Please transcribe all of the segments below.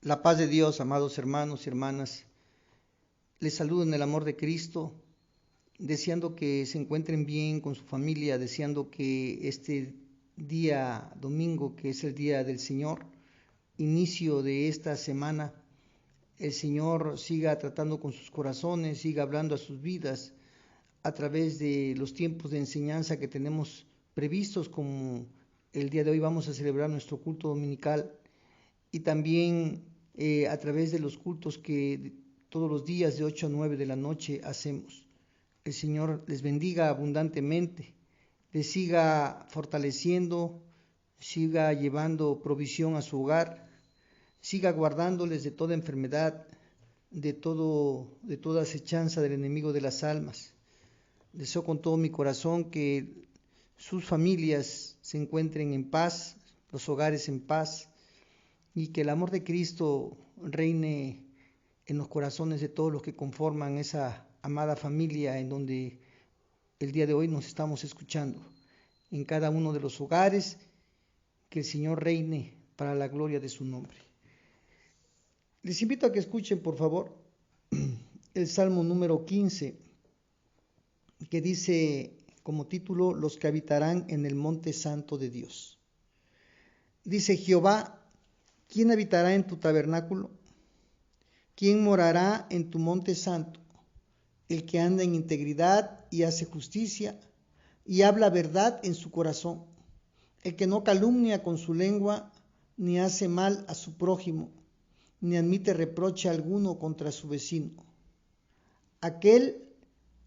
La paz de Dios, amados hermanos y hermanas, les saludo en el amor de Cristo, deseando que se encuentren bien con su familia, deseando que este día domingo, que es el día del Señor, inicio de esta semana, el Señor siga tratando con sus corazones, siga hablando a sus vidas a través de los tiempos de enseñanza que tenemos previstos, como el día de hoy vamos a celebrar nuestro culto dominical, y también a través de los cultos que todos los días de 8 a 9 de la noche hacemos. El Señor les bendiga abundantemente, les siga fortaleciendo, siga llevando provisión a su hogar, siga guardándoles de toda enfermedad, de toda acechanza del enemigo de las almas. Deseo con todo mi corazón que sus familias se encuentren en paz, los hogares en paz, y que el amor de Cristo reine en los corazones de todos los que conforman esa amada familia en donde el día de hoy nos estamos escuchando. En cada uno de los hogares, que el Señor reine para la gloria de su nombre. Les invito a que escuchen, por favor, el Salmo número 15, que dice como título: Los que habitarán en el monte santo de Dios. Dice: Jehová, ¿quién habitará en tu tabernáculo? ¿Quién morará en tu monte santo? El que anda en integridad y hace justicia y habla verdad en su corazón. El que no calumnia con su lengua, ni hace mal a su prójimo, ni admite reproche alguno contra su vecino. Aquel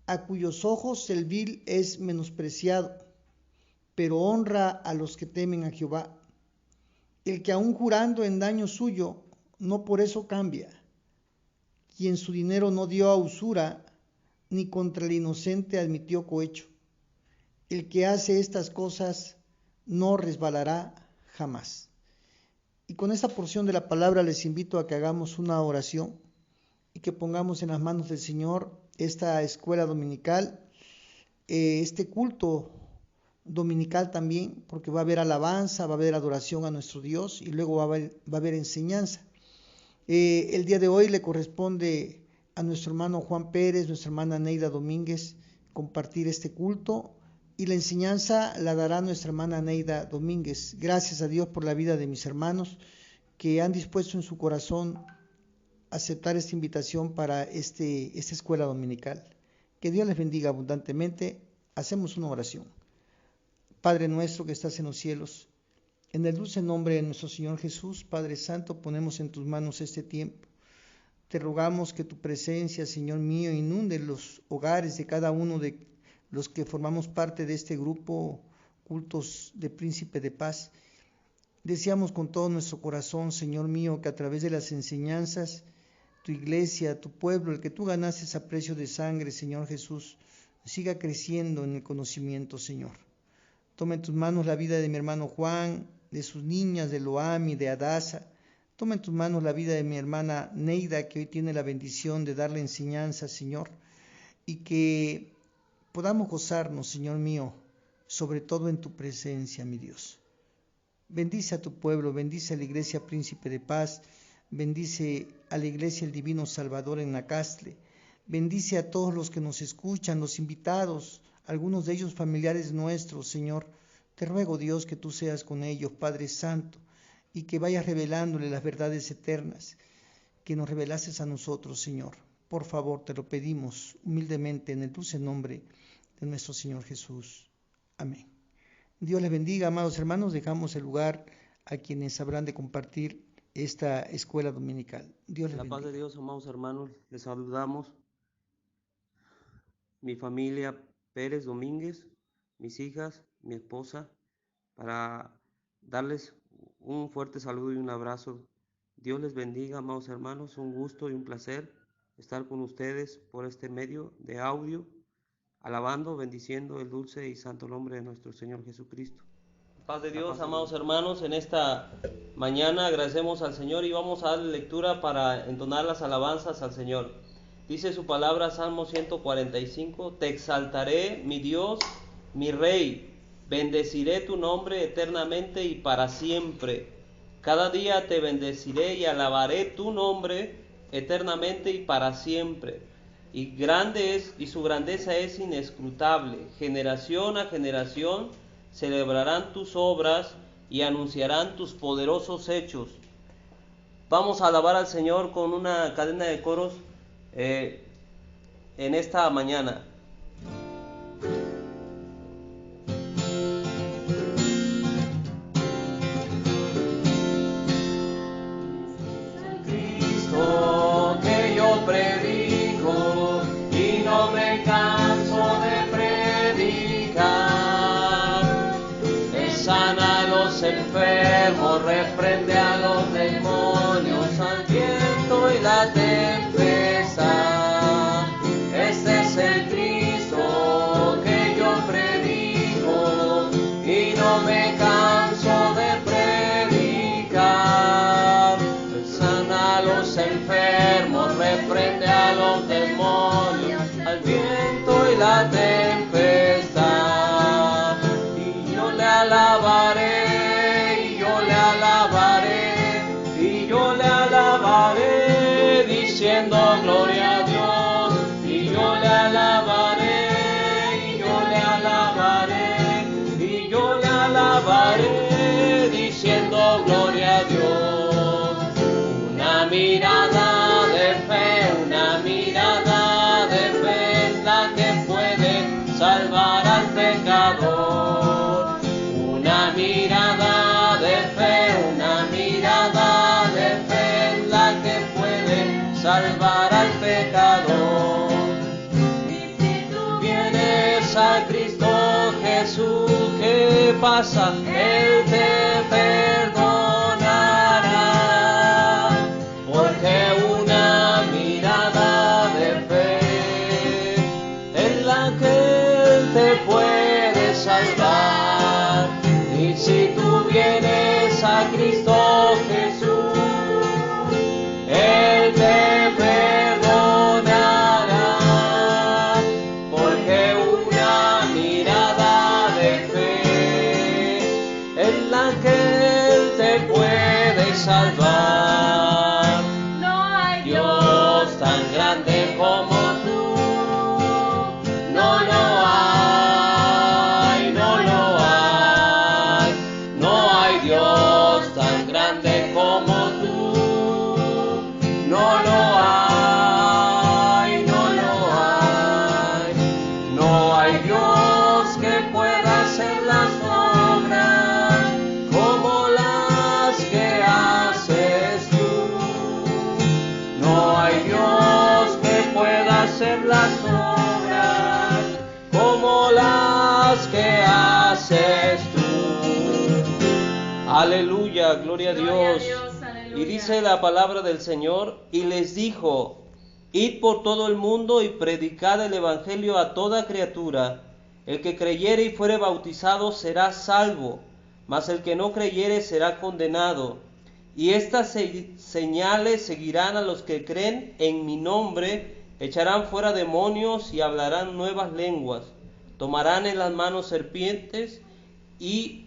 a cuyos ojos el vil es menospreciado, pero honra a los que temen a Jehová. El que aun jurando en daño suyo, no por eso cambia. Quien su dinero no dio a usura, ni contra el inocente admitió cohecho. El que hace estas cosas no resbalará jamás. Y con esta porción de la palabra les invito a que hagamos una oración y que pongamos en las manos del Señor esta escuela dominical, este culto dominical también, porque va a haber alabanza, va a haber adoración a nuestro Dios y luego va a haber enseñanza. El día de hoy le corresponde a nuestro hermano Juan Pérez, nuestra hermana Neida Domínguez, compartir este culto, y la enseñanza la dará nuestra hermana Neida Domínguez. Gracias a Dios por la vida de mis hermanos que han dispuesto en su corazón aceptar esta invitación para esta escuela dominical. Que Dios les bendiga abundantemente. Hacemos una oración. Padre nuestro que estás en los cielos, en el dulce nombre de nuestro Señor Jesús, Padre Santo, ponemos en tus manos este tiempo. Te rogamos que tu presencia, Señor mío, inunde los hogares de cada uno de los que formamos parte de este grupo Cultos de Príncipe de Paz. Deseamos con todo nuestro corazón, Señor mío, que a través de las enseñanzas, tu iglesia, tu pueblo, el que tú ganaste a precio de sangre, Señor Jesús, siga creciendo en el conocimiento, Señor. Toma en tus manos la vida de mi hermano Juan, de sus niñas, de Loami, de Adasa. Toma en tus manos la vida de mi hermana Neida, que hoy tiene la bendición de darle enseñanza, Señor, y que podamos gozarnos, Señor mío, sobre todo en tu presencia, mi Dios. Bendice a tu pueblo, bendice a la iglesia Príncipe de Paz, bendice a la iglesia El Divino Salvador en Nacastle, bendice a todos los que nos escuchan, los invitados, algunos de ellos familiares nuestros, Señor. Te ruego, Dios, que tú seas con ellos, Padre Santo, y que vayas revelándole las verdades eternas que nos revelases a nosotros, Señor. Por favor, te lo pedimos humildemente en el dulce nombre de nuestro Señor Jesús. Amén. Dios les bendiga, amados hermanos. Dejamos el lugar a quienes habrán de compartir esta escuela dominical. Dios les bendiga. La paz de Dios, amados hermanos, les saludamos. Mi familia Pérez Domínguez, mis hijas, mi esposa, para darles un fuerte saludo y un abrazo. Dios les bendiga, amados hermanos. Un gusto y un placer estar con ustedes por este medio de audio, alabando, bendiciendo el dulce y santo nombre de nuestro Señor Jesucristo. Paz de Dios, amados hermanos, en esta mañana agradecemos al Señor y vamos a darle lectura para entonar las alabanzas al Señor. Dice su palabra, Salmo 145, te exaltaré, mi Dios, mi Rey, bendeciré tu nombre eternamente y para siempre. Cada día te bendeciré y alabaré tu nombre eternamente y para siempre. Y su grandeza es inescrutable. Generación a generación celebrarán tus obras y anunciarán tus poderosos hechos. Vamos a alabar al Señor con una cadena de coros en esta mañana. Cristo que yo predico y no me canso de predicar. Sana a los enfermos, reprende a los demonios, al viento y la tempestad. Este es el Cristo que yo predico y no me canso de predicar. Sana a los enfermos, reprende a los demonios, al viento y la tempestad. Y yo le alabaré, y yo le alabaré, y yo le alabaré, diciendo gloria a Dios. Y yo le alabaré, y yo le alabaré, y yo le alabaré, diciendo gloria a Dios. Una mirada de fe, una mirada de fe es la que puede salvar al pecador. Una mirada de fe, una mirada de fe es la que puede salvar al pecador. Y si tú vienes a Cristo Jesús, ¿qué pasa? Él te perdonará, porque una mirada de fe es la que Él te puede salvar. Y si tú vienes a Cristo Jesús, Él te perdonará, porque una mirada de fe es la que Él te puede salvar. No hay Dios tan grande como tú, no lo hay, no lo hay. No hay Dios tan grande como tú, no lo hay, no lo hay. No hay Dios que pueda hacer las obras como las que haces tú. No hay Dios que pueda hacer las obras como las que haces tú. Aleluya, gloria a Dios. Y dice la palabra del Señor, y les dijo: id por todo el mundo y predicad el evangelio a toda criatura. El que creyere y fuere bautizado será salvo, mas el que no creyere será condenado. Y estas señales seguirán a los que creen en mi nombre: echarán fuera demonios y hablarán nuevas lenguas, tomarán en las manos serpientes, y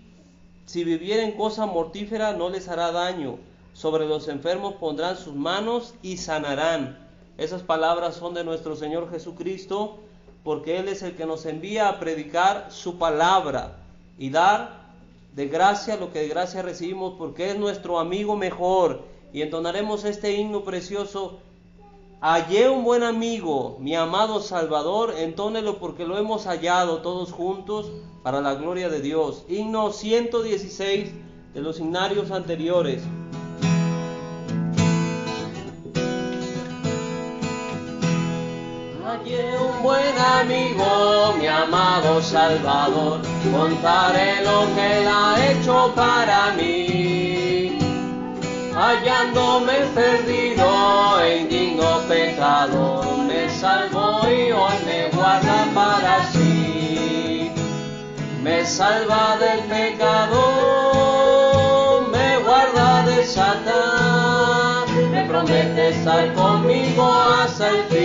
si bebieren cosa mortífera no les hará daño. Sobre los enfermos pondrán sus manos y sanarán. Esas palabras son de nuestro Señor Jesucristo, porque Él es el que nos envía a predicar su palabra y dar de gracia lo que de gracia recibimos, porque es nuestro amigo mejor. Y entonaremos este himno precioso: hallé un buen amigo, mi amado Salvador. Entónelo porque lo hemos hallado todos juntos para la gloria de Dios. Himno 116 de los himnarios anteriores. Hallé un buen amigo, mi amado Salvador, contaré lo que Él ha hecho para mí. Hallándome perdido e indigno pecador, me salvó y hoy me guarda para sí. Me salva del pecado, me guarda de Satán, me promete estar conmigo hasta el fin.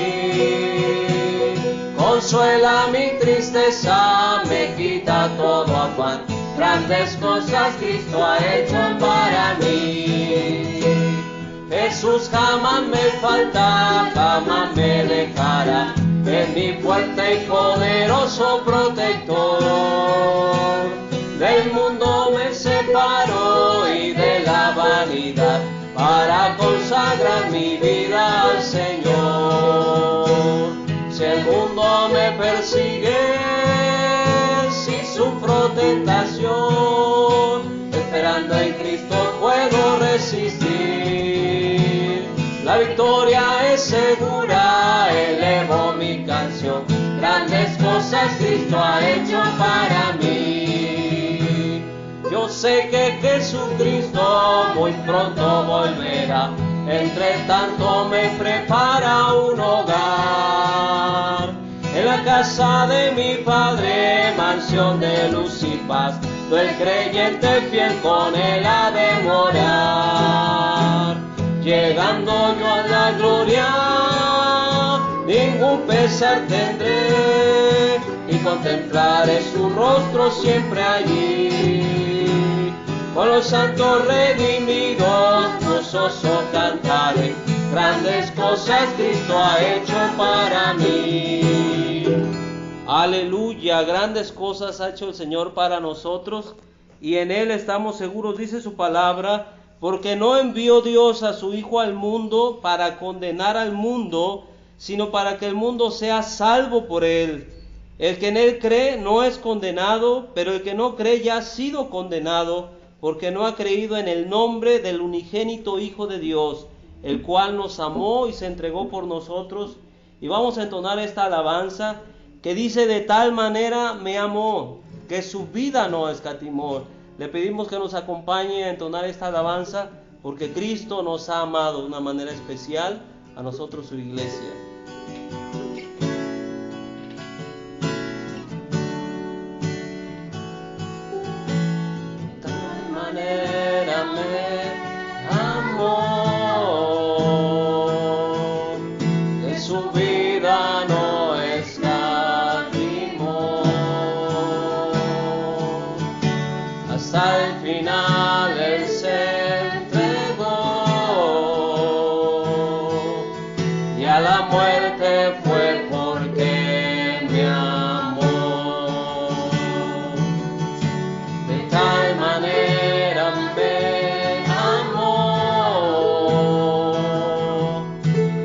Consuela mi tristeza, me quita todo afán, grandes cosas Cristo ha hecho para mí. Jesús jamás me falta, jamás me dejará, es mi fuerte y poderoso protector. Del mundo me separó y de la vanidad, para consagrar mi vida al Señor. Si el mundo me persigue, si sufro tentación, esperando en Cristo puedo resistir. La victoria es segura, elevo mi canción, grandes cosas Cristo ha hecho para mí. Yo sé que Jesucristo muy pronto volverá, entre tanto me prepara un hogar. En la casa de mi Padre, mansión de luz y paz, el creyente fiel con él ha de morar. Llegando yo a la gloria, ningún pesar tendré, y contemplaré su rostro siempre allí. Con los santos redimidos, gozoso cantaré, grandes cosas Cristo ha hecho para mí. Aleluya, grandes cosas ha hecho el Señor para nosotros, y en Él estamos seguros, dice su palabra, porque no envió Dios a su Hijo al mundo para condenar al mundo, sino para que el mundo sea salvo por Él. El que en Él cree no es condenado, pero el que no cree ya ha sido condenado, porque no ha creído en el nombre del unigénito Hijo de Dios, el cual nos amó y se entregó por nosotros. Y vamos a entonar esta alabanza que dice: de tal manera me amó, que su vida no escatimó. Le pedimos que nos acompañe a entonar esta alabanza, porque Cristo nos ha amado de una manera especial, a nosotros su iglesia. De tal manera me amó, que su vida no escatimó. Hasta el final Él se entregó, y a la muerte fue porque me amó. De tal manera me amó,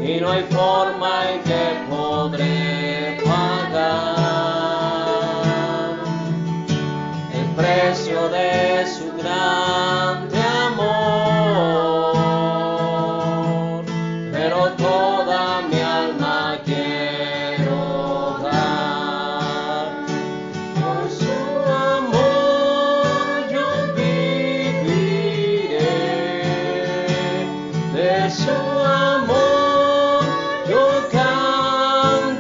y no hay forma en que podré pagar el precio de su grande amor, pero toda mi alma quiero dar. Por su amor yo viviré, de su amor yo cantaré,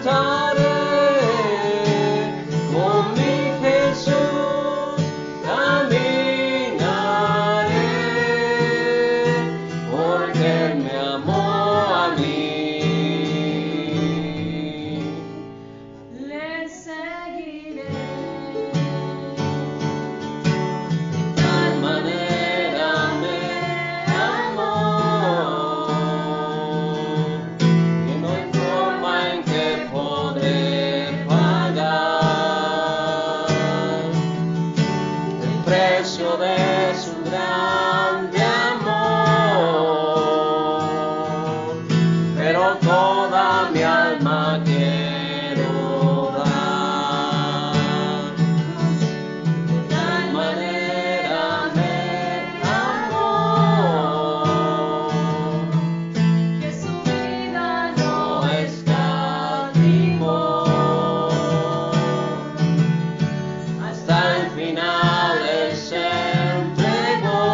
con mi Jesús caminaré, porque Él me amó a mí. Le seguiré. De tal manera me amó, que no hay forma en que podré pagar el precio de su grande amor, pero toda mi alma quiero dar. De tal manera me amó, que su vida no escatimó. Hasta el final Él se entregó,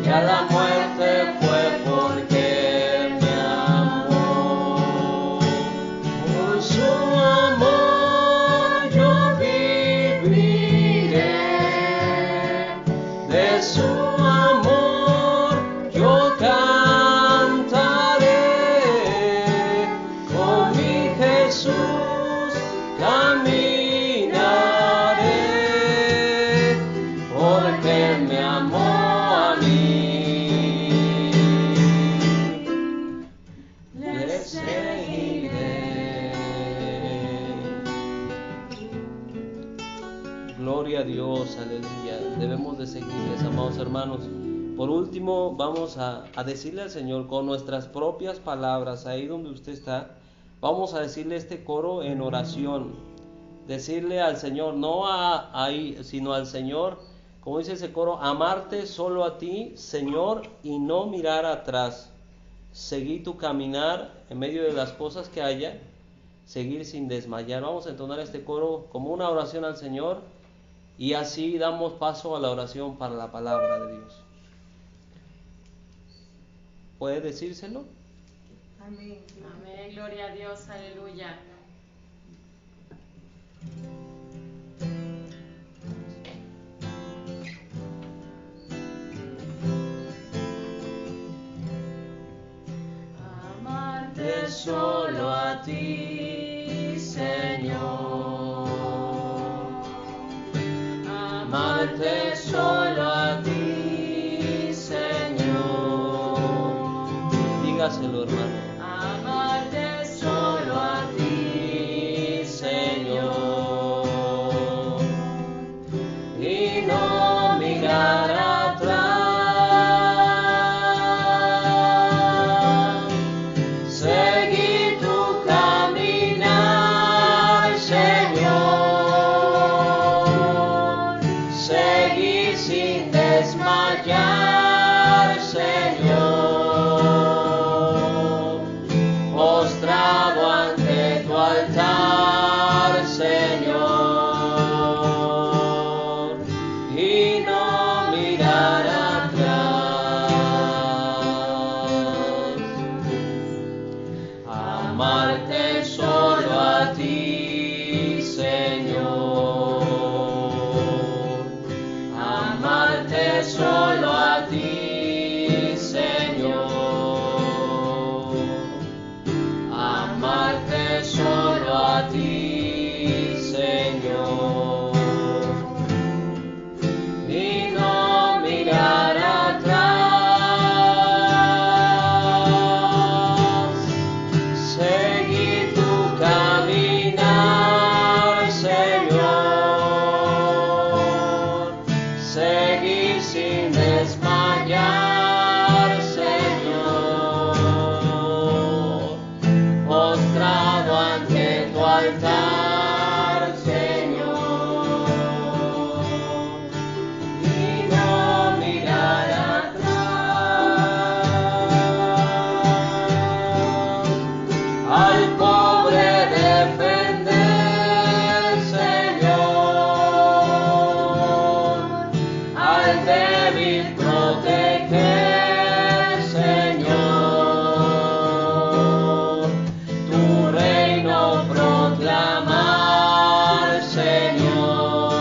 y a la muerte fue porque me amó. Por su amor yo viviré, de su amor yo cantaré, con mi Jesús caminaré, seguirles, amados hermanos. Por último, vamos a decirle al Señor con nuestras propias palabras, ahí donde usted está, vamos a decirle este coro en oración. Decirle al Señor, no ahí, sino al Señor, como dice ese coro, amarte solo a ti, Señor, y no mirar atrás. Seguir tu caminar en medio de las cosas que haya, seguir sin desmayar. Vamos a entonar este coro como una oración al Señor y así damos paso a la oración para la palabra de Dios. ¿Puede decírselo? Amén. Amén. Gloria a Dios. Aleluya. Amarte solo a ti, Señor. Amarte solo a ti, Señor. Dígaselo, hermano. Amarte solo a ti, Señor, y no mirar atrás, seguir tu caminar, Señor, seguir sin desmayar, Señor, postrado ante tu altar, Señor, y no mirar atrás. Amarte solo a ti, Señor. Amarte solo a ti, Señor. Amarte solo a ti, Señor, y no mirar atrás, seguir tu caminar, Señor, seguir sin desmayar, Señor, postrado ante tu altar, Señor, y no mirar atrás, al pobre defender, Señor, al débil proteger, Señor, tu reino proclamar, Señor,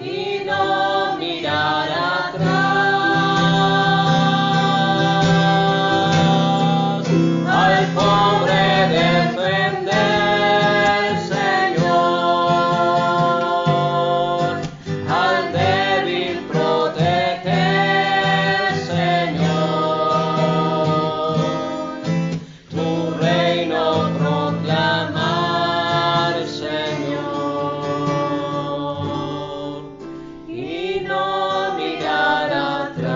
y no mirar atrás, al pobre defender, Señor, al débil proteger, Señor, tu reino proclamar, Señor, y no mirar atrás.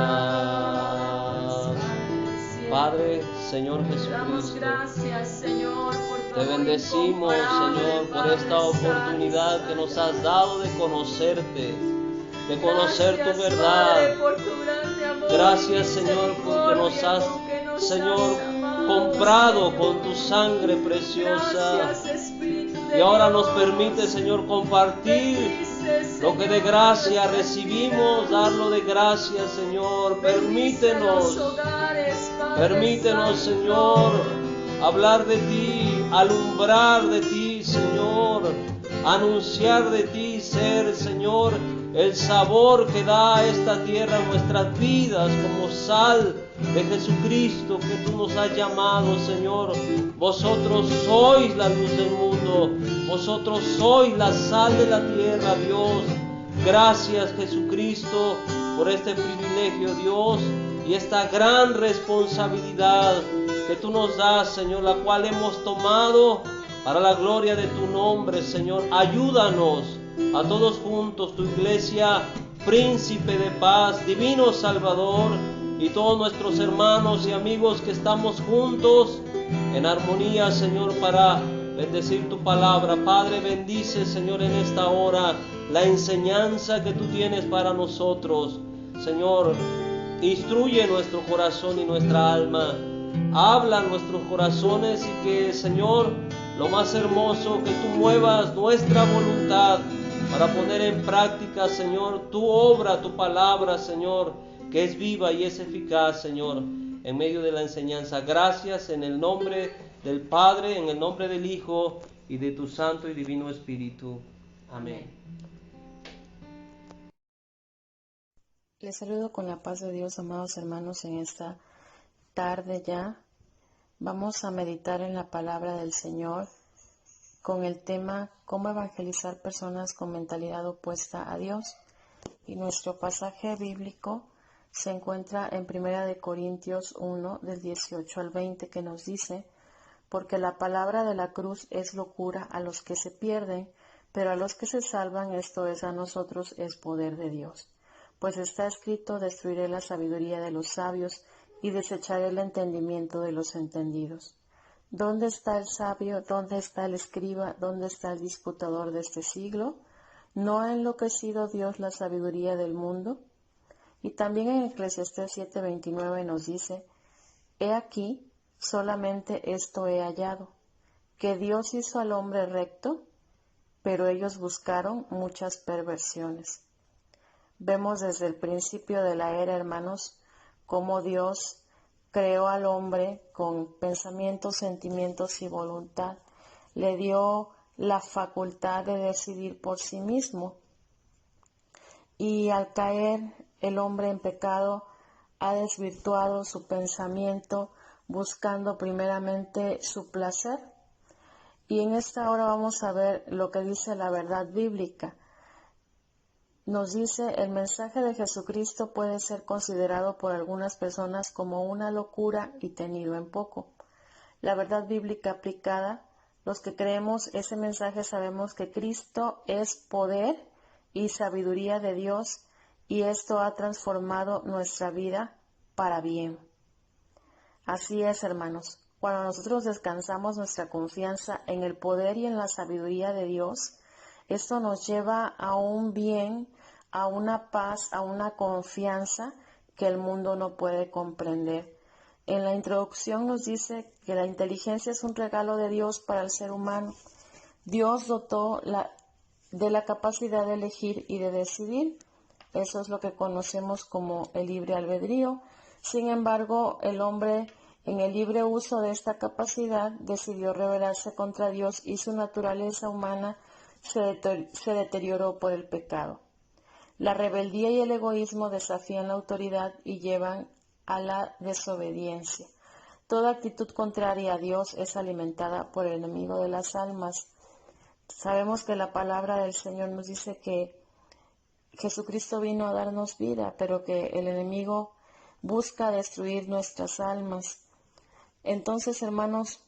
Padre, Señor Damos Jesucristo, gracias, Señor, por tu te amor bendecimos, incomparable, Señor, por Padre esta oportunidad Santo. que nos has dado de conocerte, de conocer Gracias, tu Padre, verdad. por tu grande amor Gracias, y Señor, porque nos misericordia has, con que nos Señor, has amado, comprado Señor. con tu sangre preciosa. Gracias, Espíritu de Y ahora Dios. nos permite, Señor, compartir Bendice, lo que de Señor, gracia nuestras recibimos, vidas. darlo de gracia, Señor. Bendice los Permítenos, hogares, Padre permítenos, Santo. Señor, hablar de ti, alumbrar de ti, Señor, anunciar de ti, ser, Señor, el sabor que da a esta tierra a nuestras vidas como sal de Jesucristo que tú nos has llamado, Señor. Vosotros sois la luz del mundo, vosotros sois la sal de la tierra, Dios. Gracias, Jesucristo, por este privilegio, Dios, y esta gran responsabilidad que tú nos das, Señor, la cual hemos tomado para la gloria de tu nombre, Señor. Ayúdanos a todos juntos, tu iglesia, príncipe de paz, divino Salvador, y todos nuestros hermanos y amigos que estamos juntos en armonía, Señor, para bendecir tu palabra. Padre, bendice, Señor, en esta hora la enseñanza que tú tienes para nosotros. Señor, instruye nuestro corazón y nuestra alma. Habla en nuestros corazones y que, Señor, lo más hermoso, que tú muevas nuestra voluntad para poner en práctica, Señor, tu obra, tu palabra, Señor, que es viva y es eficaz, Señor, en medio de la enseñanza. Gracias en el nombre del Padre, en el nombre del Hijo y de tu Santo y Divino Espíritu. Amén. Les saludo con la paz de Dios, amados hermanos, en esta tarde ya. Vamos a meditar en la palabra del Señor con el tema cómo evangelizar personas con mentalidad opuesta a Dios. Y nuestro pasaje bíblico se encuentra en 1 Corintios 1, del 18 al 20, que nos dice: porque la palabra de la cruz es locura a los que se pierden, pero a los que se salvan, esto es, a nosotros, es poder de Dios. Pues está escrito: destruiré la sabiduría de los sabios y desecharé el entendimiento de los entendidos. ¿Dónde está el sabio? ¿Dónde está el escriba? ¿Dónde está el disputador de este siglo? ¿No ha enloquecido Dios la sabiduría del mundo? Y también en Eclesiastés 7:29 nos dice: he aquí, solamente esto he hallado, que Dios hizo al hombre recto, pero ellos buscaron muchas perversiones. Vemos desde el principio de la era, hermanos, cómo Dios creó al hombre con pensamientos, sentimientos y voluntad. Le dio la facultad de decidir por sí mismo. Y al caer el hombre en pecado, ha desvirtuado su pensamiento buscando primeramente su placer. Y en esta hora vamos a ver lo que dice la verdad bíblica. Nos dice: el mensaje de Jesucristo puede ser considerado por algunas personas como una locura y tenido en poco. La verdad bíblica aplicada, los que creemos ese mensaje sabemos que Cristo es poder y sabiduría de Dios, y esto ha transformado nuestra vida para bien. Así es, hermanos. Cuando nosotros descansamos nuestra confianza en el poder y en la sabiduría de Dios, esto nos lleva a un bien, a una paz, a una confianza que el mundo no puede comprender. En la introducción nos dice que la inteligencia es un regalo de Dios para el ser humano. Dios dotó de la capacidad de elegir y de decidir. Eso es lo que conocemos como el libre albedrío. Sin embargo, el hombre, en el libre uso de esta capacidad, decidió rebelarse contra Dios y su naturaleza humana se deterioró por el pecado. La rebeldía y el egoísmo desafían la autoridad y llevan a la desobediencia. Toda actitud contraria a Dios es alimentada por el enemigo de las almas. Sabemos que la palabra del Señor nos dice que Jesucristo vino a darnos vida, pero que el enemigo busca destruir nuestras almas. Entonces, hermanos,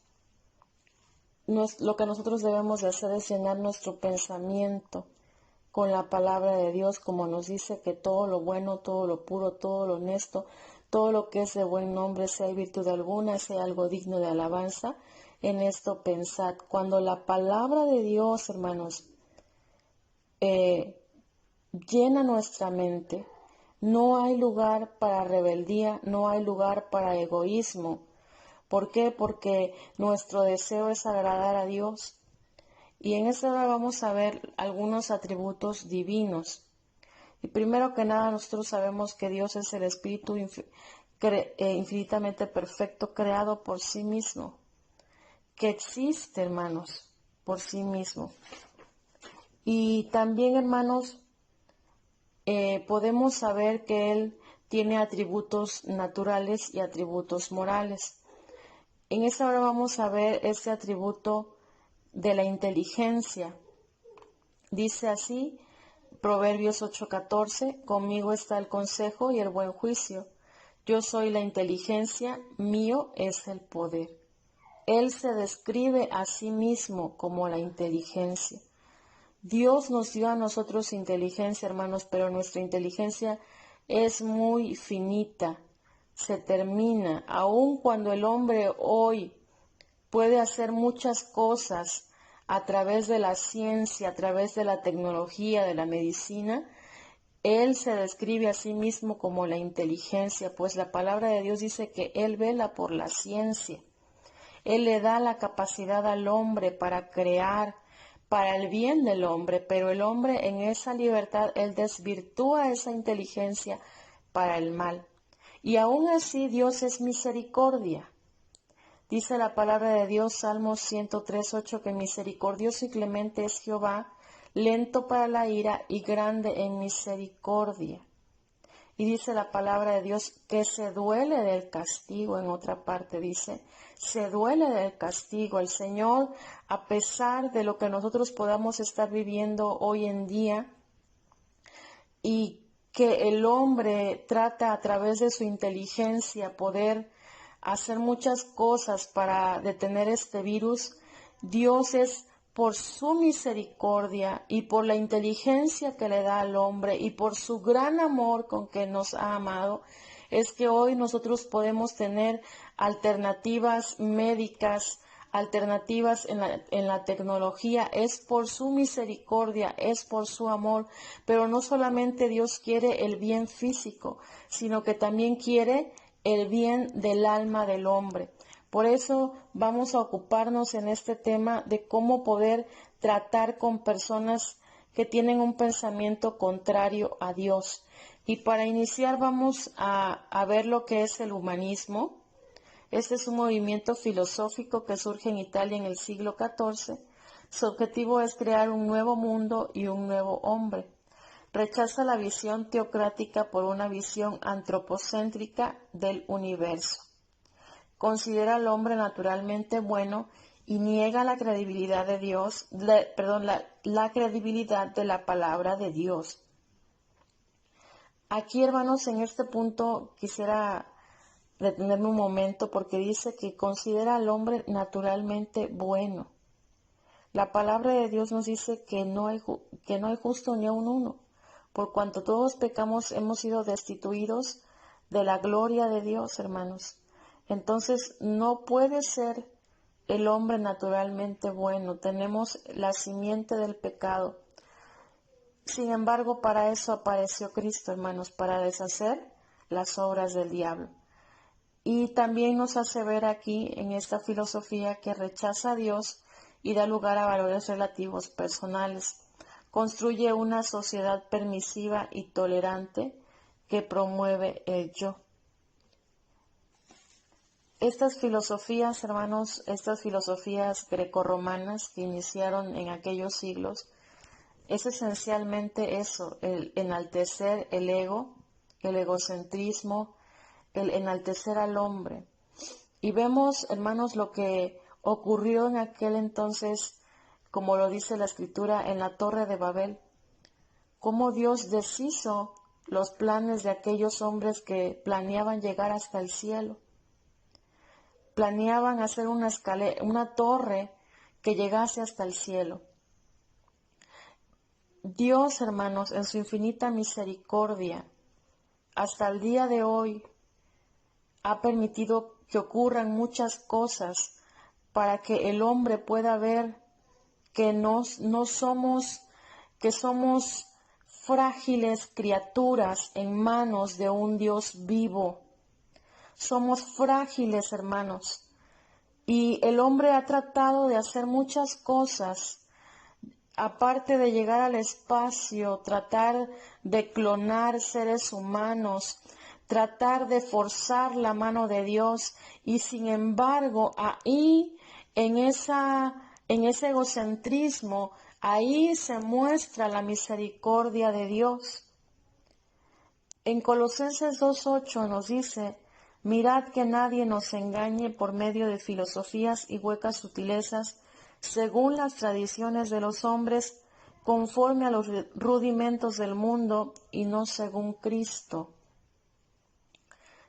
lo que nosotros debemos de hacer es llenar nuestro pensamiento con la palabra de Dios, como nos dice que todo lo bueno, todo lo puro, todo lo honesto, todo lo que es de buen nombre, si hay virtud alguna, si hay algo digno de alabanza, en esto pensad. Cuando la palabra de Dios, hermanos, llena nuestra mente, no hay lugar para rebeldía, no hay lugar para egoísmo. ¿Por qué? Porque nuestro deseo es agradar a Dios. Y en esta hora vamos a ver algunos atributos divinos. Y primero que nada, nosotros sabemos que Dios es el Espíritu infinitamente perfecto, creado por sí mismo, que existe, hermanos, por sí mismo. Y también, hermanos, podemos saber que Él tiene atributos naturales y atributos morales. En esta hora vamos a ver este atributo de la inteligencia. Dice así, Proverbios 8:14: conmigo está el consejo y el buen juicio. Yo soy la inteligencia, mío es el poder. Él se describe a sí mismo como la inteligencia. Dios nos dio a nosotros inteligencia, hermanos, pero nuestra inteligencia es muy finita, se termina. Aun cuando el hombre hoy puede hacer muchas cosas a través de la ciencia, a través de la tecnología, de la medicina, él se describe a sí mismo como la inteligencia, pues la palabra de Dios dice que Él vela por la ciencia. Él le da la capacidad al hombre para crear, para el bien del hombre, pero el hombre en esa libertad, él desvirtúa esa inteligencia para el mal. Y aún así Dios es misericordia. Dice la palabra de Dios, Salmos 103:8, que misericordioso y clemente es Jehová, lento para la ira y grande en misericordia. Y dice la palabra de Dios que se duele del castigo. En otra parte dice, se duele del castigo. El Señor, a pesar de lo que nosotros podamos estar viviendo hoy en día y que el hombre trata a través de su inteligencia poder hacer muchas cosas para detener este virus, Dios es por su misericordia y por la inteligencia que le da al hombre y por su gran amor con que nos ha amado, es que hoy nosotros podemos tener alternativas médicas, alternativas en la tecnología. Es por su misericordia, es por su amor, pero no solamente Dios quiere el bien físico, sino que también quiere el bien del alma del hombre. Por eso vamos a ocuparnos en este tema de cómo poder tratar con personas que tienen un pensamiento contrario a Dios. Y para iniciar vamos a ver lo que es el humanismo. Este es un movimiento filosófico que surge en Italia en el siglo XIV. Su objetivo es crear un nuevo mundo y un nuevo hombre. Rechaza la visión teocrática por una visión antropocéntrica del universo. Considera al hombre naturalmente bueno y niega la credibilidad de Dios, la credibilidad de la palabra de Dios. Aquí, hermanos, en este punto quisiera detenerme un momento porque dice que considera al hombre naturalmente bueno. La palabra de Dios nos dice que no hay justo ni aun uno. Por cuanto todos pecamos, hemos sido destituidos de la gloria de Dios, hermanos. Entonces, no puede ser el hombre naturalmente bueno. Tenemos la simiente del pecado. Sin embargo, para eso apareció Cristo, hermanos, para deshacer las obras del diablo. Y también nos hace ver aquí, en esta filosofía, que rechaza a Dios y da lugar a valores relativos personales. Construye una sociedad permisiva y tolerante que promueve el yo. Estas filosofías, hermanos, estas filosofías grecorromanas que iniciaron en aquellos siglos, es esencialmente eso, el enaltecer el ego, el egocentrismo, el enaltecer al hombre. Y vemos, hermanos, lo que ocurrió en aquel entonces, como lo dice la Escritura, en la Torre de Babel, cómo Dios deshizo los planes de aquellos hombres que planeaban llegar hasta el cielo. Planeaban hacer una torre que llegase hasta el cielo. Dios, hermanos, en su infinita misericordia, hasta el día de hoy, ha permitido que ocurran muchas cosas para que el hombre pueda ver que que somos frágiles criaturas en manos de un Dios vivo. Somos frágiles, hermanos. Y el hombre ha tratado de hacer muchas cosas, aparte de llegar al espacio, tratar de clonar seres humanos, tratar de forzar la mano de Dios, y sin embargo ahí en ese egocentrismo, ahí se muestra la misericordia de Dios. En Colosenses 2:8 nos dice: mirad que nadie nos engañe por medio de filosofías y huecas sutilezas, según las tradiciones de los hombres, conforme a los rudimentos del mundo y no según Cristo.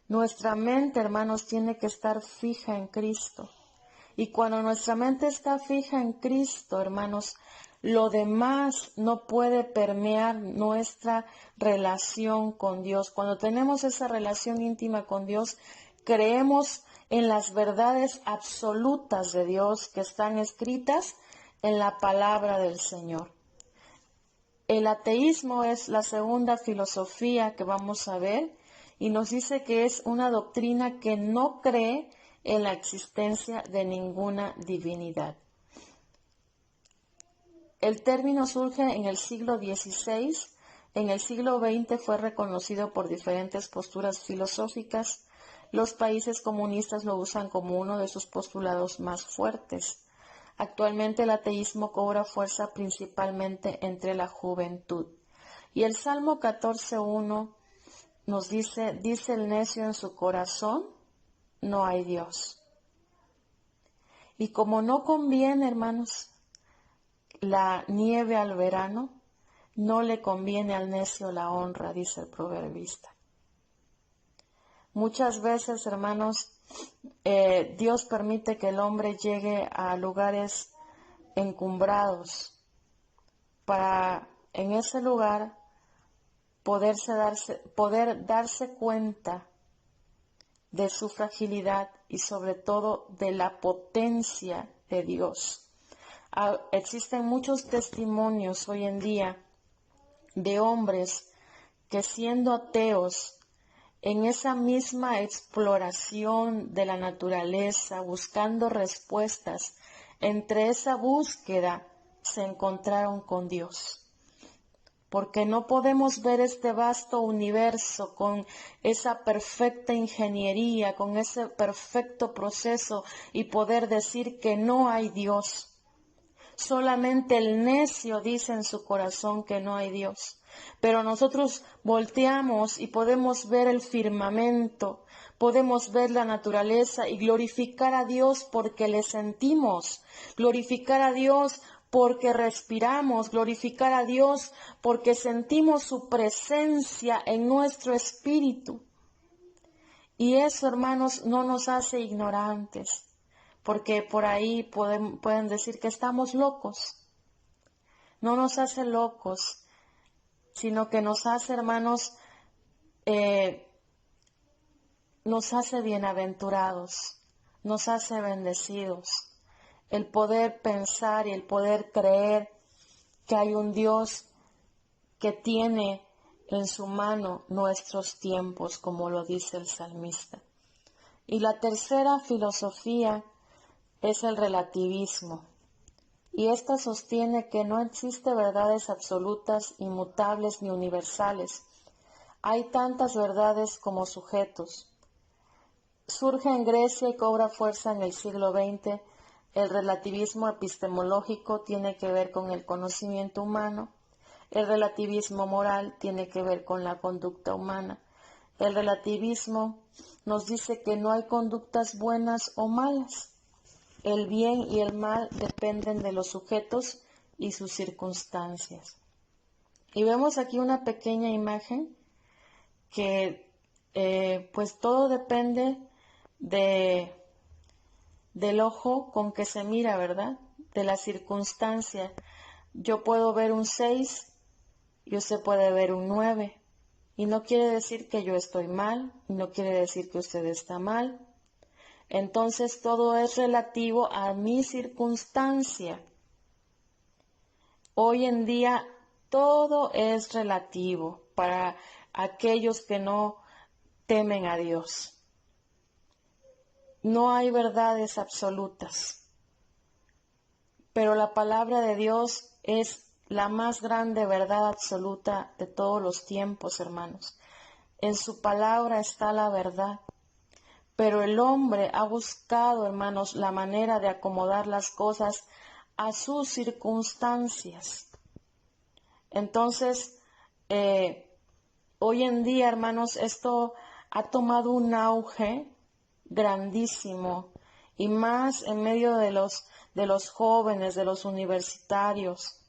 Nuestra mente, hermanos, tiene que estar fija en Cristo. Y cuando nuestra mente está fija en Cristo, hermanos, Lo demás no puede permear nuestra relación con Dios. Cuando tenemos esa relación íntima con Dios, creemos en las verdades absolutas de Dios que están escritas en la palabra del Señor. El ateísmo es la segunda filosofía que vamos a ver y nos dice que es una doctrina que no cree en la existencia de ninguna divinidad. El término surge en el siglo XVI. En el siglo XX fue reconocido por diferentes posturas filosóficas. Los países comunistas lo usan como uno de sus postulados más fuertes. Actualmente el ateísmo cobra fuerza principalmente entre la juventud. Y el Salmo 14:1 nos dice el necio en su corazón, no hay Dios. Y como no conviene, hermanos, la nieve al verano, no le conviene al necio la honra, dice el proverbista. Muchas veces, hermanos, Dios permite que el hombre llegue a lugares encumbrados para en ese lugar poder darse cuenta de su fragilidad y sobre todo de la potencia de Dios. Existen muchos testimonios hoy en día de hombres que siendo ateos, en esa misma exploración de la naturaleza, buscando respuestas, entre esa búsqueda se encontraron con Dios. Porque no podemos ver este vasto universo con esa perfecta ingeniería, con ese perfecto proceso y poder decir que no hay Dios. Solamente el necio dice en su corazón que no hay Dios. Pero nosotros volteamos y podemos ver el firmamento, podemos ver la naturaleza y glorificar a Dios porque le sentimos, glorificar a Dios porque respiramos, glorificar a Dios porque sentimos su presencia en nuestro espíritu. Y eso, hermanos, no nos hace ignorantes. Porque por ahí pueden decir que estamos locos. No nos hace locos, sino que nos hace, hermanos, nos hace bienaventurados, nos hace bendecidos. El poder pensar y el poder creer que hay un Dios que tiene en su mano nuestros tiempos, como lo dice el salmista. Y la tercera filosofía es el relativismo, y esta sostiene que no existe verdades absolutas, inmutables ni universales. Hay tantas verdades como sujetos. Surge en Grecia y cobra fuerza en el siglo XX. El relativismo epistemológico tiene que ver con el conocimiento humano. El relativismo moral tiene que ver con la conducta humana. El relativismo nos dice que no hay conductas buenas o malas. El bien y el mal dependen de los sujetos y sus circunstancias. Y vemos aquí una pequeña imagen que pues todo depende del ojo con que se mira, ¿verdad? De la circunstancia. Yo puedo ver un 6 y usted puede ver un 9. Y no quiere decir que yo estoy mal, y no quiere decir que usted está mal. Entonces todo es relativo a mi circunstancia. Hoy en día todo es relativo para aquellos que no temen a Dios. No hay verdades absolutas, pero la palabra de Dios es la más grande verdad absoluta de todos los tiempos, hermanos. En su palabra está la verdad. Pero el hombre ha buscado, hermanos, la manera de acomodar las cosas a sus circunstancias. Entonces, hoy en día, hermanos, esto ha tomado un auge grandísimo, y más en medio de los jóvenes, de los universitarios,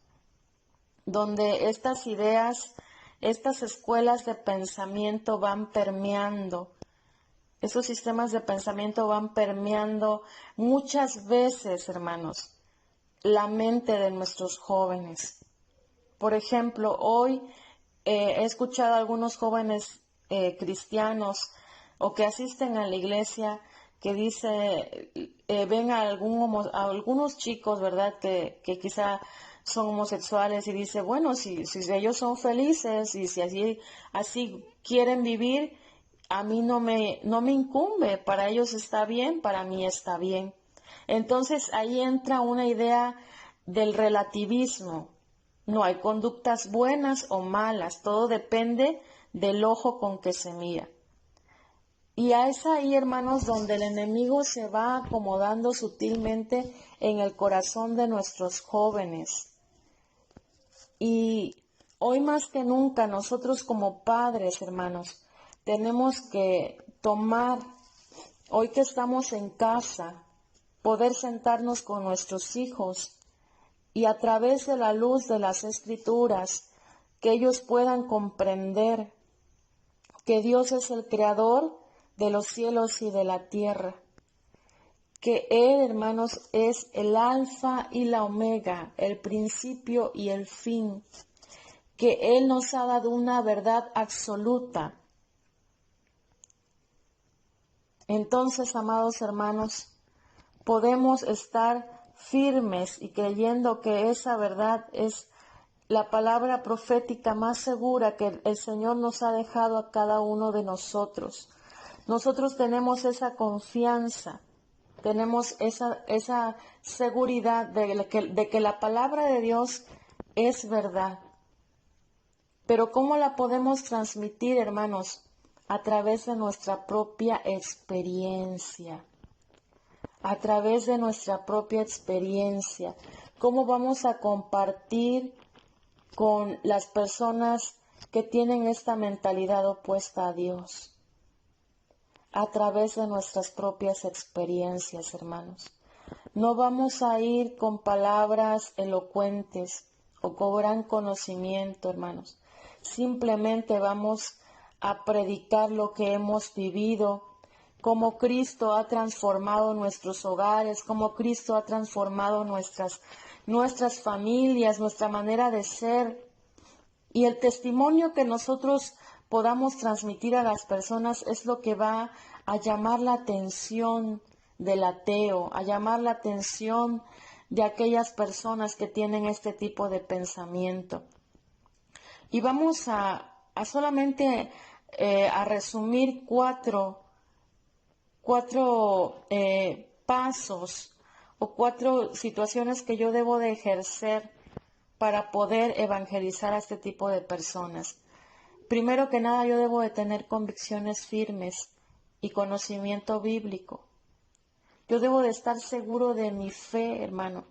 donde estas ideas, estas escuelas de pensamiento van permeando. Esos sistemas de pensamiento van permeando muchas veces, hermanos. la mente de nuestros jóvenes. Por ejemplo, hoy he escuchado a algunos jóvenes cristianos o que asisten a la iglesia que dice, ven a algunos chicos, ¿verdad?, que quizá son homosexuales y dice, bueno, si ellos son felices y si así quieren vivir, a mí no me incumbe, para ellos está bien, para mí está bien. Entonces ahí entra una idea del relativismo. No hay conductas buenas o malas, todo depende del ojo con que se mira. Y es ahí, hermanos, donde el enemigo se va acomodando sutilmente en el corazón de nuestros jóvenes. Y hoy más que nunca nosotros como padres, hermanos, tenemos que tomar, hoy que estamos en casa, poder sentarnos con nuestros hijos y a través de la luz de las Escrituras, que ellos puedan comprender que Dios es el creador de los cielos y de la tierra, que Él, hermanos, es el alfa y la omega, el principio y el fin, que Él nos ha dado una verdad absoluta. Entonces, amados hermanos, podemos estar firmes y creyendo que esa verdad es la palabra profética más segura que el Señor nos ha dejado a cada uno de nosotros. Nosotros tenemos esa confianza, tenemos esa seguridad de que la palabra de Dios es verdad. Pero ¿cómo la podemos transmitir, hermanos? A través de nuestra propia experiencia. A través de nuestra propia experiencia. ¿Cómo vamos a compartir con las personas que tienen esta mentalidad opuesta a Dios? A través de nuestras propias experiencias, hermanos. No vamos a ir con palabras elocuentes o con gran conocimiento, hermanos. Simplemente vamos a predicar lo que hemos vivido, cómo Cristo ha transformado nuestros hogares, cómo Cristo ha transformado nuestras familias, nuestra manera de ser. Y el testimonio que nosotros podamos transmitir a las personas es lo que va a llamar la atención del ateo, a llamar la atención de aquellas personas que tienen este tipo de pensamiento. Y vamos a solamente a resumir cuatro pasos o 4 situaciones que yo debo de ejercer para poder evangelizar a este tipo de personas. Primero que nada, yo debo de tener convicciones firmes y conocimiento bíblico. Yo debo de estar seguro de mi fe, hermano,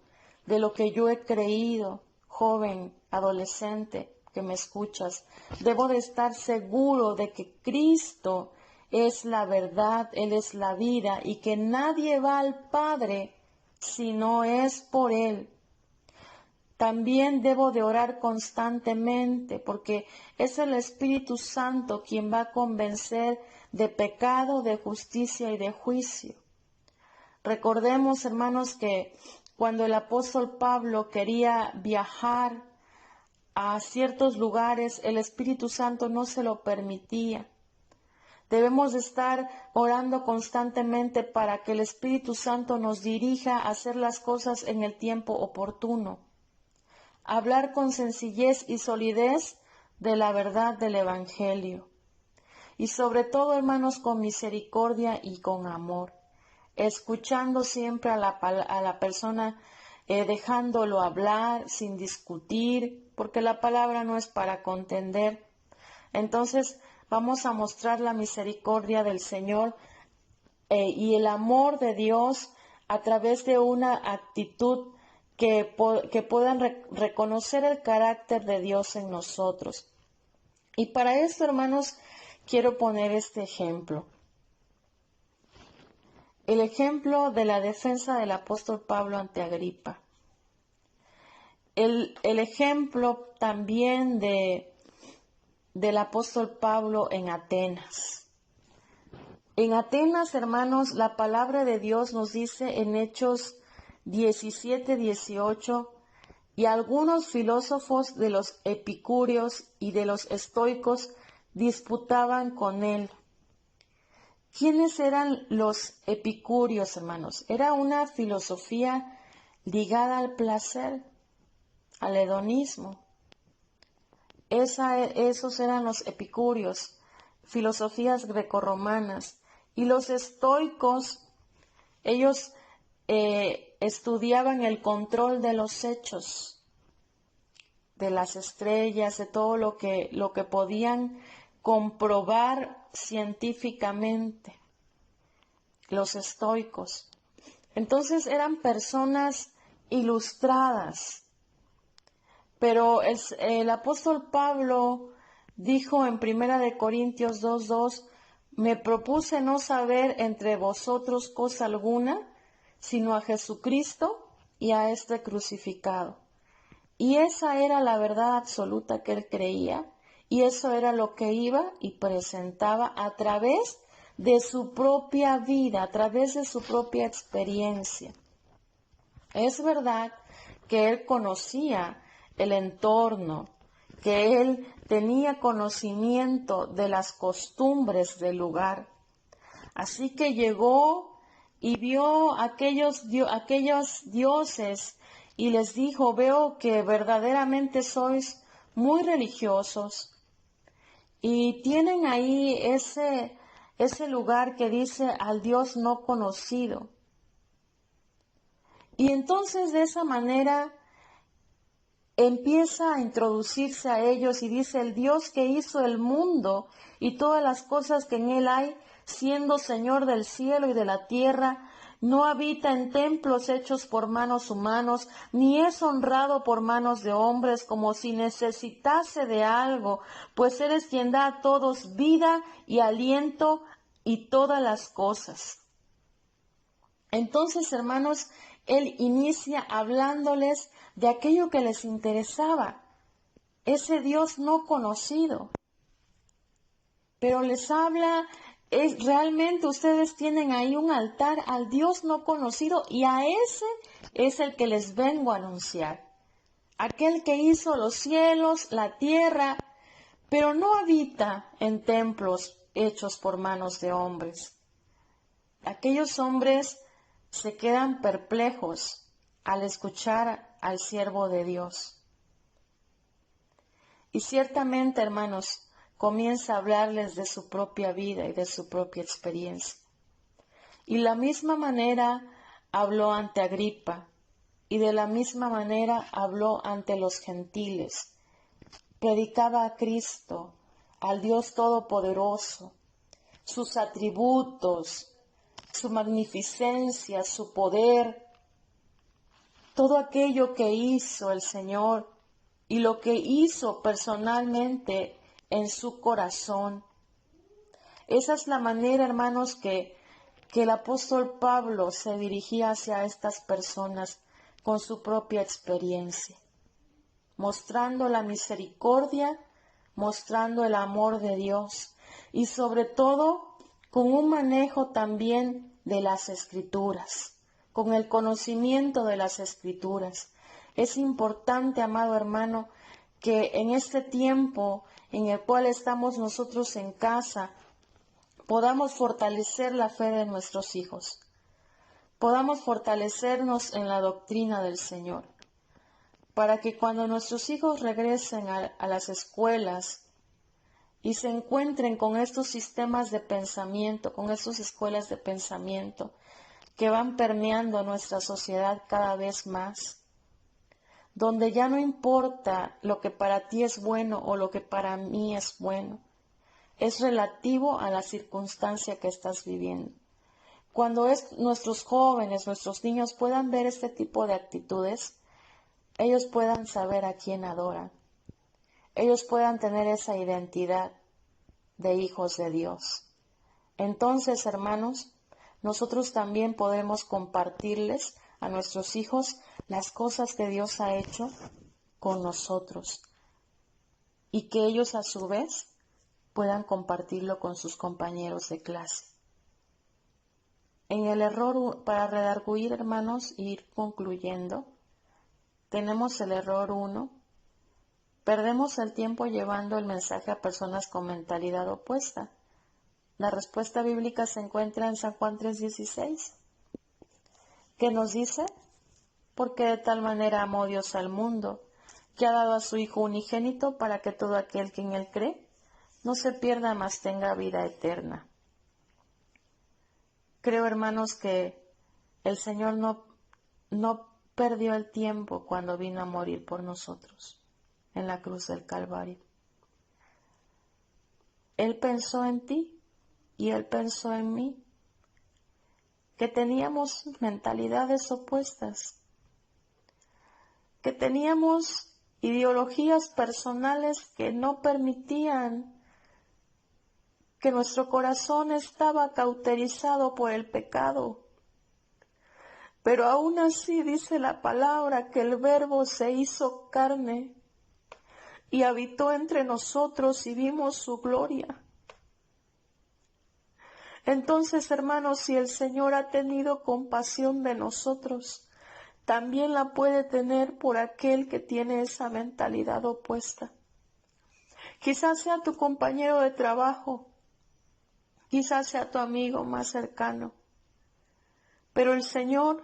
de lo que yo he creído, joven, adolescente, que me escuchas. Debo de estar seguro de que Cristo es la verdad, Él es la vida y que nadie va al Padre si no es por Él. También debo de orar constantemente porque es el Espíritu Santo quien va a convencer de pecado, de justicia y de juicio. Recordemos, hermanos, que cuando el apóstol Pablo quería viajar a ciertos lugares, el Espíritu Santo no se lo permitía. Debemos de estar orando constantemente para que el Espíritu Santo nos dirija a hacer las cosas en el tiempo oportuno. Hablar con sencillez y solidez de la verdad del Evangelio. Y sobre todo, hermanos, con misericordia y con amor. Escuchando siempre a la persona, dejándolo hablar sin discutir, porque la palabra no es para contender. Entonces, vamos a mostrar la misericordia del Señor y el amor de Dios a través de una actitud que puedan reconocer el carácter de Dios en nosotros. Y para esto, hermanos, quiero poner este ejemplo. El ejemplo de la defensa del apóstol Pablo ante Agripa. El ejemplo también del apóstol Pablo en Atenas. En Atenas, hermanos, la palabra de Dios nos dice en Hechos 17-18, y algunos filósofos de los epicúreos y de los estoicos disputaban con él. ¿Quiénes eran los epicúreos, hermanos? Era una filosofía ligada al placer, al hedonismo. Esos eran los epicúreos, filosofías grecorromanas. Y los estoicos, ellos estudiaban el control de los hechos, de las estrellas, de todo lo que podían comprobar científicamente, los estoicos. Entonces eran personas ilustradas. Pero el apóstol Pablo dijo en 1 Corintios 2:2, me propuse no saber entre vosotros cosa alguna, sino a Jesucristo y a este crucificado. Y esa era la verdad absoluta que él creía, y eso era lo que iba y presentaba a través de su propia vida, a través de su propia experiencia. Es verdad que él conocía el entorno, que él tenía conocimiento de las costumbres del lugar. Así que llegó y vio aquellos dioses y les dijo, veo que verdaderamente sois muy religiosos y tienen ahí ese lugar que dice al Dios no conocido. Y entonces de esa manera empieza a introducirse a ellos y dice, el Dios que hizo el mundo y todas las cosas que en él hay, siendo Señor del cielo y de la tierra, no habita en templos hechos por manos humanos, ni es honrado por manos de hombres como si necesitase de algo, pues eres quien da a todos vida y aliento y todas las cosas. Entonces, hermanos, él inicia hablándoles de aquello que les interesaba, ese Dios no conocido. Pero les habla, realmente ustedes tienen ahí un altar al Dios no conocido y a ese es el que les vengo a anunciar. Aquel que hizo los cielos, la tierra, pero no habita en templos hechos por manos de hombres. Aquellos hombres se quedan perplejos al escuchar al siervo de Dios. Y ciertamente, hermanos, comienza a hablarles de su propia vida y de su propia experiencia. Y la misma manera habló ante Agripa, y de la misma manera habló ante los gentiles. Predicaba a Cristo, al Dios Todopoderoso, sus atributos, su magnificencia, su poder, todo aquello que hizo el Señor y lo que hizo personalmente en su corazón. Esa es la manera, hermanos, que el apóstol Pablo se dirigía hacia estas personas con su propia experiencia, mostrando la misericordia, mostrando el amor de Dios y sobre todo con un manejo también de las Escrituras, con el conocimiento de las Escrituras. Es importante, amado hermano, que en este tiempo en el cual estamos nosotros en casa, podamos fortalecer la fe de nuestros hijos, podamos fortalecernos en la doctrina del Señor, para que cuando nuestros hijos regresen a las escuelas y se encuentren con estos sistemas de pensamiento, con estas escuelas de pensamiento que van permeando nuestra sociedad cada vez más, donde ya no importa lo que para ti es bueno o lo que para mí es bueno, es relativo a la circunstancia que estás viviendo. Cuando nuestros jóvenes, nuestros niños puedan ver este tipo de actitudes, ellos puedan saber a quién adoran, ellos puedan tener esa identidad de hijos de Dios. Entonces, hermanos, nosotros también podemos compartirles a nuestros hijos las cosas que Dios ha hecho con nosotros y que ellos a su vez puedan compartirlo con sus compañeros de clase. En el error, para redarguir, hermanos, e ir concluyendo, tenemos el error 1. Perdemos el tiempo llevando el mensaje a personas con mentalidad opuesta. La respuesta bíblica se encuentra en San Juan 3:16, que nos dice: porque de tal manera amó Dios al mundo, que ha dado a su Hijo unigénito para que todo aquel que en él cree no se pierda, mas tenga vida eterna. Creo, hermanos, que el Señor no perdió el tiempo cuando vino a morir por nosotros en la cruz del Calvario. Él pensó en ti y Él pensó en mí, que teníamos mentalidades opuestas, que teníamos ideologías personales que no permitían, que nuestro corazón estaba cauterizado por el pecado. Pero aún así dice la palabra que el Verbo se hizo carne y habitó entre nosotros y vimos su gloria. Entonces, hermanos, si el Señor ha tenido compasión de nosotros, también la puede tener por aquel que tiene esa mentalidad opuesta. Quizás sea tu compañero de trabajo, quizás sea tu amigo más cercano, pero el Señor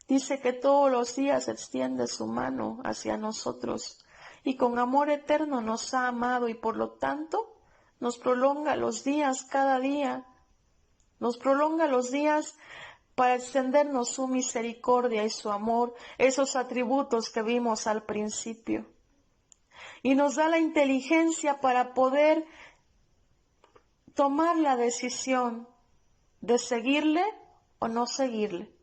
dice que todos los días extiende su mano hacia nosotros y con amor eterno nos ha amado y por lo tanto nos prolonga los días cada día, nos prolonga los días para extendernos su misericordia y su amor, esos atributos que vimos al principio. Y nos da la inteligencia para poder tomar la decisión de seguirle o no seguirle.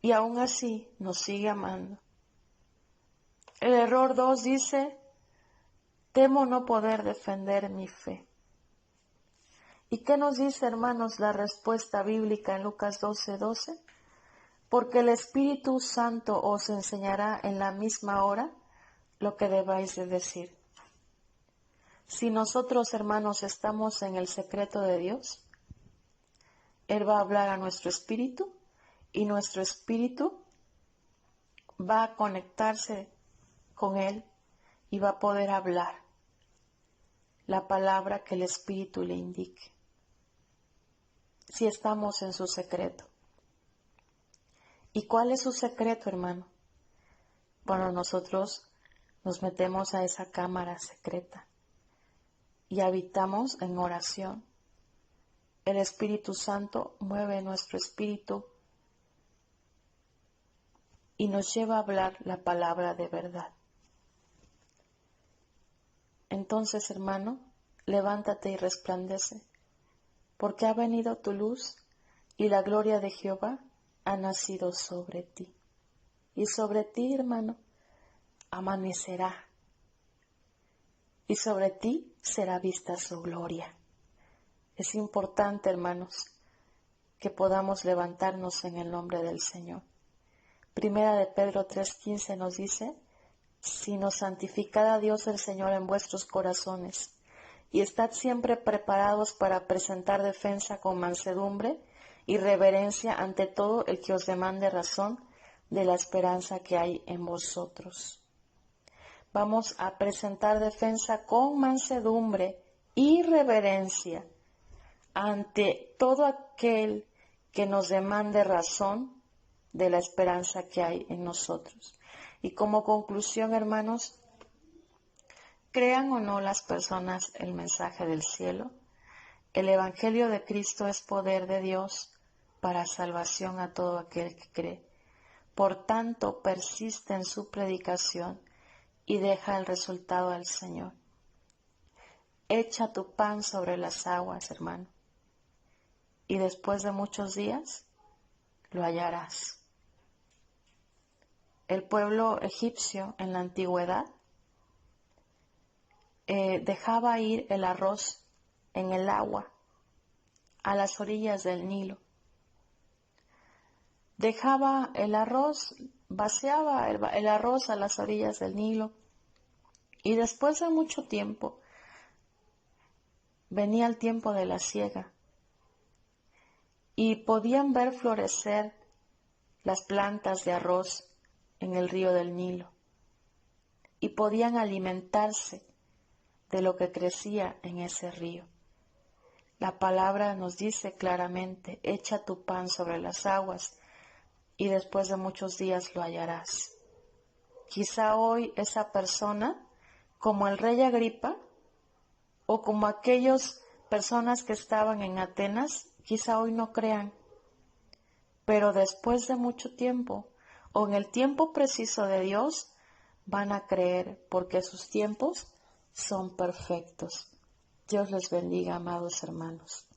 Y aún así nos sigue amando. El error 2 dice: temo no poder defender mi fe. ¿Y qué nos dice, hermanos, la respuesta bíblica en Lucas 12:12? Porque el Espíritu Santo os enseñará en la misma hora lo que debáis de decir. Si nosotros, hermanos, estamos en el secreto de Dios, Él va a hablar a nuestro espíritu y nuestro espíritu va a conectarse con Él y va a poder hablar la palabra que el Espíritu le indique. Si estamos en su secreto. ¿Y cuál es su secreto, hermano? Bueno, nosotros nos metemos a esa cámara secreta y habitamos en oración. El Espíritu Santo mueve nuestro espíritu y nos lleva a hablar la palabra de verdad. Entonces, hermano, levántate y resplandece, porque ha venido tu luz y la gloria de Jehová ha nacido sobre ti. Y sobre ti, hermano, amanecerá. Y sobre ti será vista su gloria. Es importante, hermanos, que podamos levantarnos en el nombre del Señor. Primera de Pedro 3:15 nos dice: sino santificad a Dios el Señor en vuestros corazones, y estad siempre preparados para presentar defensa con mansedumbre y reverencia ante todo el que os demande razón de la esperanza que hay en vosotros. Vamos a presentar defensa con mansedumbre y reverencia ante todo aquel que nos demande razón de la esperanza que hay en nosotros. Y como conclusión, hermanos, crean o no las personas el mensaje del cielo, el Evangelio de Cristo es poder de Dios para salvación a todo aquel que cree. Por tanto, persiste en su predicación y deja el resultado al Señor. Echa tu pan sobre las aguas, hermano, y después de muchos días lo hallarás. El pueblo egipcio en la antigüedad dejaba ir el arroz en el agua a las orillas del Nilo. Dejaba el arroz, vaciaba el arroz a las orillas del Nilo, y después de mucho tiempo venía el tiempo de la siega y podían ver florecer las plantas de arroz en el río del Nilo y podían alimentarse de lo que crecía en ese río. La palabra nos dice claramente: echa tu pan sobre las aguas y después de muchos días lo hallarás. Quizá hoy esa persona, como el rey Agripa, o como aquellas personas que estaban en Atenas, quizá hoy no crean, pero después de mucho tiempo, o en el tiempo preciso de Dios, van a creer, porque sus tiempos son perfectos. Dios les bendiga, amados hermanos.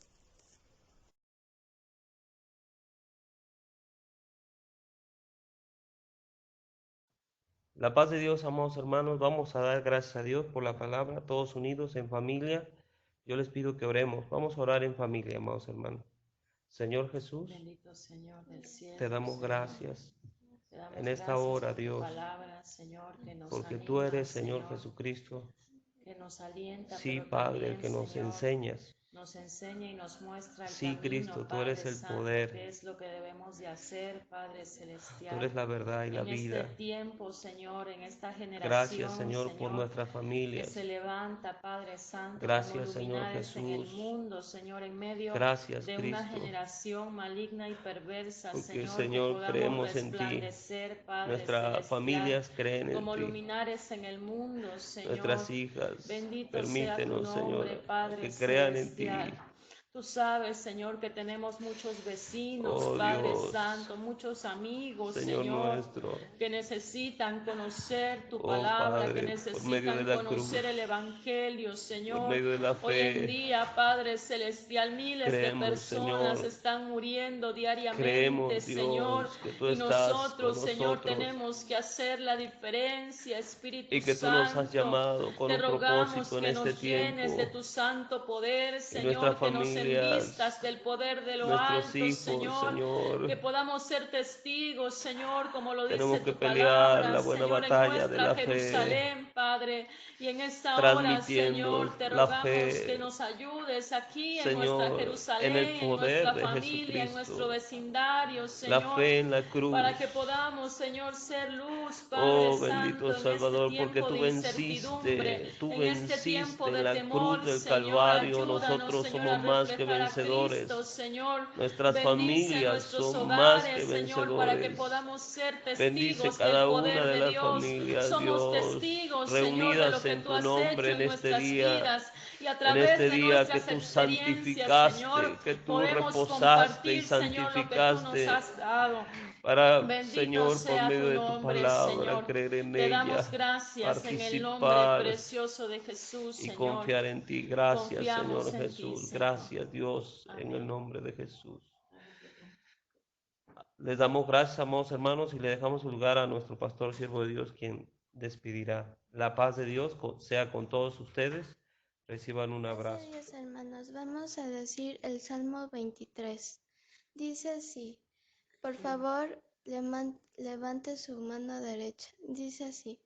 La paz de Dios, amados hermanos, vamos a dar gracias a Dios por la palabra, todos unidos en familia. Yo les pido que oremos. Vamos a orar en familia, amados hermanos. Señor Jesús, Bendito Señor del cielo, te damos Señor. gracias Te damos en esta gracias hora, por tu Dios, palabra, Señor, que nos porque anima, tú eres, Señor Señor, Jesucristo. que nos alienta, Sí, pero Padre, el también, que nos Señor, enseñas. nos enseña y nos muestra el Sí, camino, Cristo, tú Padre eres el Santo, poder, qué es lo que debemos de hacer, Padre tú Celestial. eres la verdad y la En este vida. tiempo, Señor, en esta Gracias, generación, Señor, por Señor, nuestras que familias. se levanta, Padre Santo, como Gracias, Señor luminares en el Jesús. mundo, Señor, en medio Gracias, de una Cristo, generación maligna y perversa, porque, Señor, que Señor, podamos creemos en ti. resplandecer, Padre Nuestras Celestial, familias creen en como ti. luminares en el mundo, Señor. Nuestras hijas, Bendito sea tu permítenos, nombre, Señor, Padre que crean en Celestial. ti. Tú sabes, Señor, que tenemos muchos vecinos, Oh Padre Dios, Santo, muchos amigos, Señor Señor, nuestro. que necesitan conocer tu Oh palabra, que Padre, por medio de necesitan la cruz, conocer el Evangelio, por Señor. medio de la Hoy en fe, día, Padre Celestial, miles de creemos, personas Señor. están muriendo diariamente, Creemos, Señor, Dios, que tú y estás con nosotros, Señor, nosotros tenemos que hacer la diferencia, Espíritu y que tú nos has Santo. llamado con Te un rogamos propósito en que este nos llenes de tiempo. tu santo poder, Y nuestras Señor, que nos familias, envistas del poder de lo nuestros alto, hijos, Señor, que Señor, podamos ser testigos, Señor, como lo dice tenemos que tu pelear palabra, la buena Señor, en batalla de nuestra la fe, Jerusalén, Padre. Y en esta hora, transmitiendo Señor, te la rogamos que fe, nos ayudes aquí en nuestra Señor, en el Jerusalén, en poder nuestra de familia, en nuestro Jesucristo, vecindario, la Señor, fe en la para cruz. que podamos, Señor, ser luz, Padre Oh bendito Santo, en este Salvador, porque tiempo de incertidumbre, tú en este tiempo venciste en de la cruz temor, del Señor. Calvario, Ayúdanos, nosotros Señor, a somos más que reflejar a Cristo, vencedores. Señor. Nuestras Bendice familias nuestros son más que hogares, Señor, para que vencedores. podamos ser Bendice testigos del cada una poder de de las Dios. familias, Somos Dios, testigos, Señor, de lo reunidas que en tú tu has nombre hecho en en nuestras vidas, y a en través este de día que nuestras tú experiencias, Señor, santificaste, que tú podemos reposaste y compartir, Señor, lo que tú nos santificaste has dado. para, Bendito Señor, por sea medio tu de tu nombre, palabra, Señor. creer en Te damos ella, gracias en el nombre participar precioso de Jesús, y Señor. confiar en ti. Gracias, Confiamos Señor en ti, Jesús. Señor. Gracias, Dios, en el Amén. nombre de Jesús. Les damos gracias, amados hermanos, y le dejamos el lugar a nuestro pastor siervo de Dios, quien despedirá. La paz de Dios sea con todos ustedes. Reciban un abrazo. Gracias, hermanos. Vamos a decir el Salmo 23. Dice así. Por favor, levante su mano derecha. Dice así.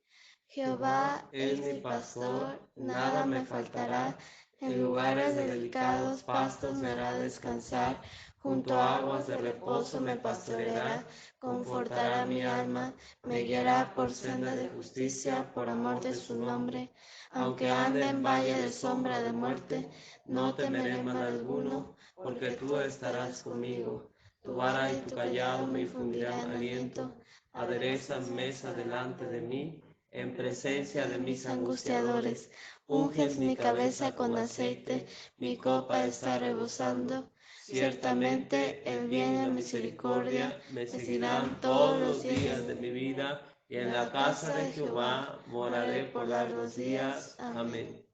Jehová es mi pastor, nada me faltará. En lugares delicados pastos me hará descansar. Junto a aguas de reposo me pastoreará. Confortará mi alma, me guiará por senda de justicia por amor de su nombre. Aunque ande en valle de sombra de muerte, no temeré mal alguno, porque tú estarás conmigo. Tu vara y tu callado me infundirán aliento. Aderezas mesa delante de mí, en presencia de mis angustiadores. Unges mi cabeza con aceite, mi copa está rebosando. Ciertamente el bien y la misericordia me seguirán todos los días de mi vida, y en la casa de Jehová moraré por largos días. Amén.